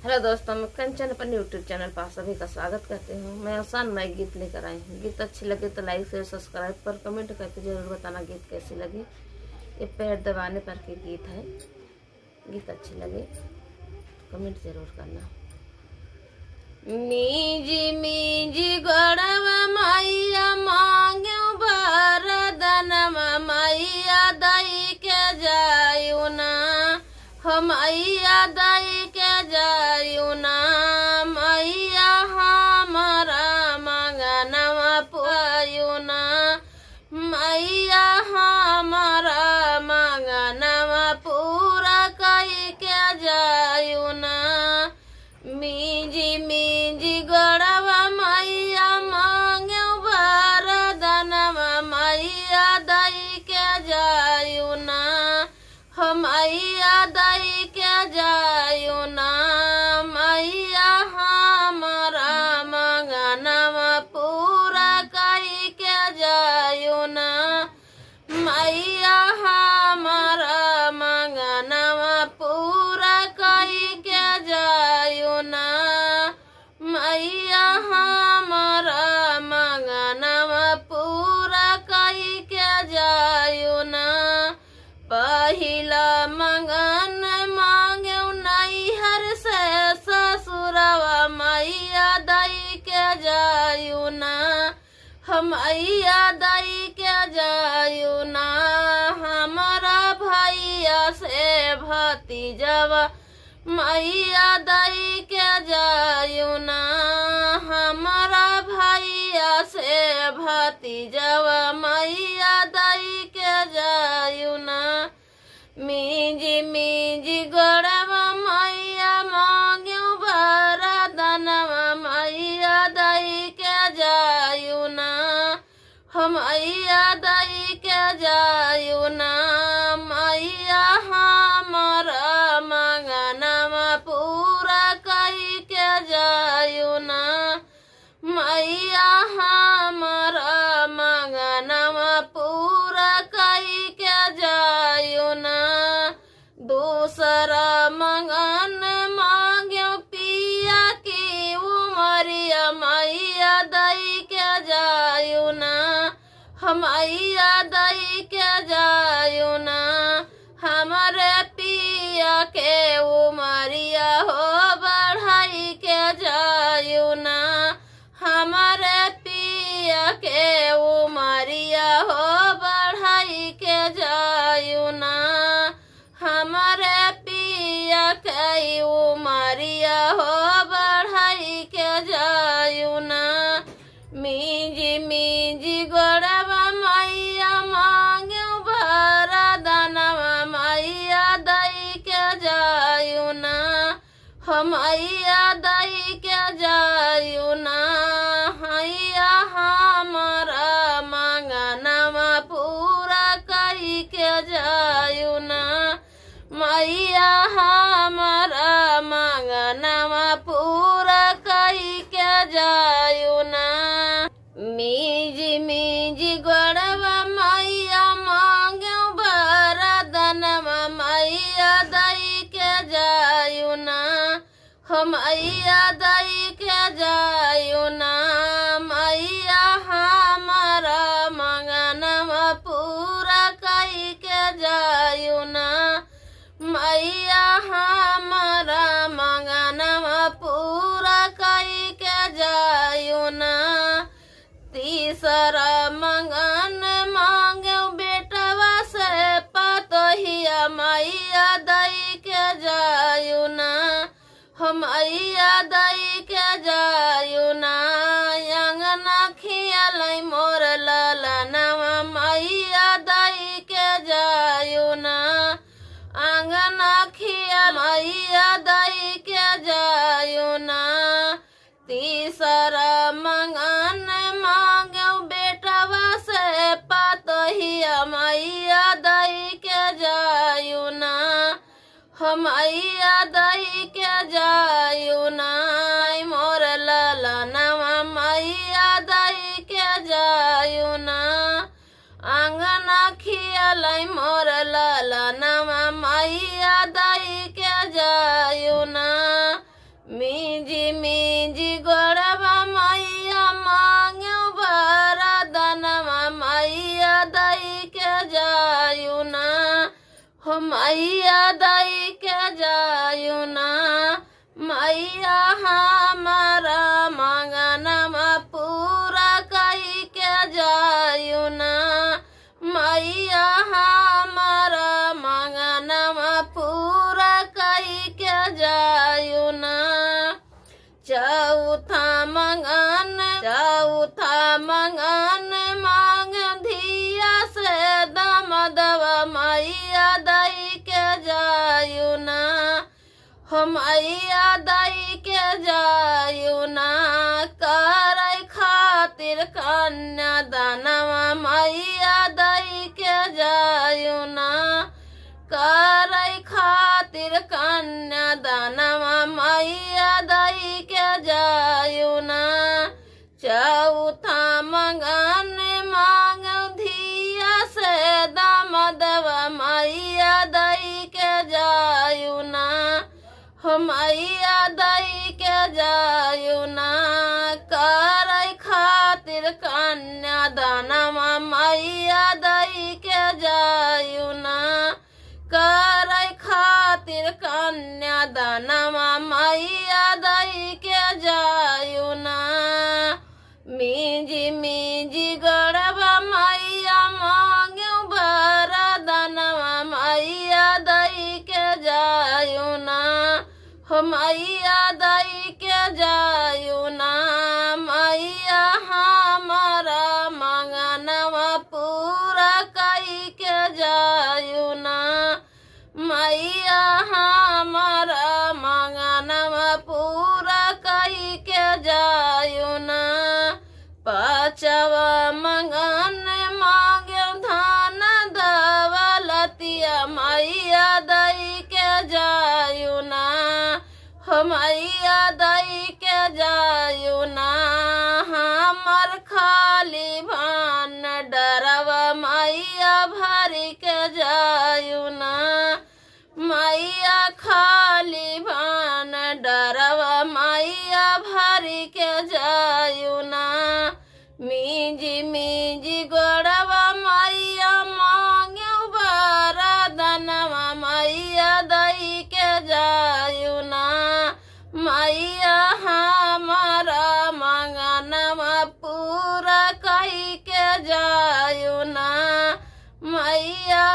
Hello दोस्तों, मैं कंचन अपन यूट्यूब चैनल पर सभी का स्वागत करती हूँ। मैं आसान नए गीत लेकर आई हूँ। गीत अच्छी लगे तो लाइक शेयर सब्सक्राइब पर कमेंट करके जरूर बताना गीत कैसी लगी। ये पैर दबाने पर के गीत है। गीत अच्छी लगे तो कमेंट जरूर करना। मीजी मीजी गड़वा मैया मांगो बरदनमा मैया दई के जायु ना, हम मैया दई के जायु ना, मैया हमारा मंगनवा पायु ना, मैया हमारा मंगनवा पूरा कई के जायु ना। मीजी मीजी गड़वा मैया मांगो बरदनमा मैया दई के जायु ना, हम मैया दई के जायु ना, मैया हमारा मंगनवा पूरा कई के जायु ना, मैया हमारा मंगनवा पूरा कई के जायु ना, मैया हमारा मंगनवा पूरा कई के जायु ना। पहिला मंगन मांगो नैहर से ससुरवा मैया दई के जायु ना, हम मैया दई के जायु ना, हमारा भैया से भतीजवा मैया दई के जायु ना, हमारा भैया से भतीजवा मैया दई के जायु ना। मीजी मीजी गड़वा मैया मांगो बरदनमा मैया दई के जायु ना, हम मैया दई के जायु ना, मैया हमारा मंगनवा पूरा कई के जायु ना, मैया हमारा मंगनवा पूरा कई के जायु ना। दूसरा मंगन मांगो पिया की उमरिया मैया दई के जायु ना, हम मैया दई के जायु ना, हमारे पिया के उमरिया हो बढ़ाई के जायु ना, हमारे पिया के उमरिया हो बढ़ाई के जायु ना, हमारे पिया के उमरिया हो बढ़ाई के जायु ना। मीजी मीजी गड़वा मैया मांगो बरदनमा मैया दई के जायु ना, हम मैया दई के जायु ना, हैया हमारा मंगनवा पूरा कई के जायु ना, मैया हमारा मंगनवा पूरा कई के जायु ना। मीजी मीजी गड़वा मैया मांगो बरदनमा मैया दई के जायु ना, हम मैया दई के जायु ना, मैया हमारा मंगनवा पूरा कई के जायु ना, मैया हमारा मंगनवा पूरा कई के जायु ना। तीसरा मंगन मांगो बेटवा से पतोहिया मैया दई के जायु ना, हम मैया दई के जायु ना, मीजी मीजी गोड़वा मैया मांगो वरदानवा मैया दई के जायु ना हो मैया दई के जायु ना मैया हमारा मंगनवा पूरा कई के जायु ना मैया हमारा मंगनवा पूरा कई के जायु ना चौथा मंगन मांग धिया से दमदवा मैया दई के जायु ना हो मैया दई के जायु ना करे खातिर कन्या दानवा मैया दई के जायु ना करे खातिर कन्या दानवा मैया दई के जायु ना चौथा मंगन मांग धिया से दमदवा मैया दई के जायु ना हो मैया दई के जायु ना करे खातिर कन्या दानवा मैया दई के जायु ना करे खातिर कन्या दानवा मैया दई के जायु ना मीजी मीजी गड़वा मैया मांगो वरदानवा मैया दई के जायु ना हो मैया दई के जायु ना मैया हमारा मंगनवा पूरा कई के जायु ना मैया हमारा मंगनवा पूरा कई के जायु ना पांचवा मंगन मांगे धन दौलतिया मैया दई के जायु ना हो मैया दई के जायु ना हमर खाली भान डरवा मैया भरी के जायु ना मैया खाली भान डरवा मैया भरी के जायु ना मीजी मीजी गोड़वा मैया मांगो वरदानवा मैया दई के जायु ना मैया हमारा मंगनवा पूरा कई के जायु ना मैया